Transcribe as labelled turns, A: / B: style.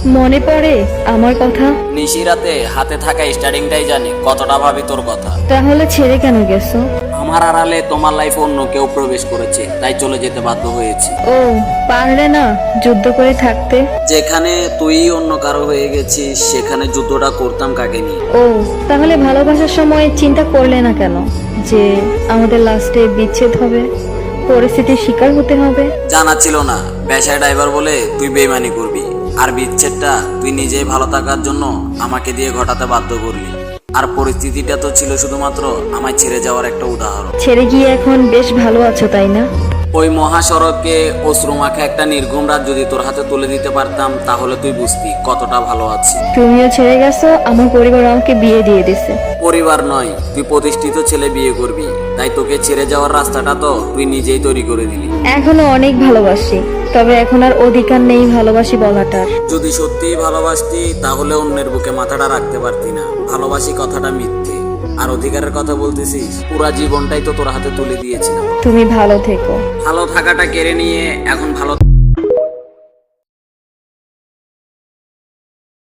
A: মনে পড়ে আমার কথা?
B: নিশিরাতে হাতে থাকা স্টার্টিংটাই জানি কতটা ভাবি তোর কথা।
A: তাহলে ছেড়ে কেন গেছো?
B: আমার আড়ালে তোমার লাইফে অন্য কেউ প্রবেশ করেছে, তাই চলে যেতে বাধ্য হয়েছি।
A: ও, পারলে না যুদ্ধ করে থাকতে?
B: যেখানে তুই অন্য কারো হয়ে গেছিস সেখানে যুদ্ধটা করতাম কাকে নিয়ে?
A: ও, তাহলে ভালোবাসার সময় চিন্তা করলে না কেন যে আমাদের লাস্টে বিচ্ছেদ হবে, পরিস্থিতির শিকার হতে হবে?
B: জানা ছিল না পেশায় ড্রাইভার বলে তুই বেইমানি করবি, আর বিচ্ছেদটা তুই নিজেই ভালো থাকার জন্য আমাকে দিয়ে ঘটাতে বাধ্য করলি। আর পরিস্থিতিটা তো ছিল শুধুমাত্র আমায় ছেড়ে যাওয়ার একটা উদাহরণ।
A: ছেড়ে গিয়ে এখন বেশ ভালো আছো, তাই না?
B: ওই মহাসড়কে অশ্রুমাখা একটা নির্ঘুম রাত যদি তোর হাতে তুলে দিতে পারতাম তাহলে তুই বুঝতি কতটা ভালো আছি।
A: তুমিও ছেড়ে গেছো, আমার পরিবার আমাকে বিয়ে দিয়ে দিছে।
B: পরিবার নয়, তুই প্রতিষ্ঠিত ছেলে বিয়ে করবি, তাই তোকে ছেড়ে যাওয়ার রাস্তাটা তো তুই নিজেই তৈরি করে দিলি।
A: এখনো অনেক ভালোবাসি, তবে এখন আর অধিকার নেই ভালোবাসি বলাটার।
B: যদি সত্যিই ভালোবাসতি তাহলে অন্যের বুকে মাথাটা রাখতে পারতি না। ভালোবাসি কথাটা মিথ্যে, আর অধিকারের কথা বলতেছিস, পুরা জীবনটাই তো তোর হাতে তুলে দিয়েছিলাম।
A: তুমি ভালো থেকো।
B: ভালো থাকাটা কেড়ে নিয়ে এখন ভালো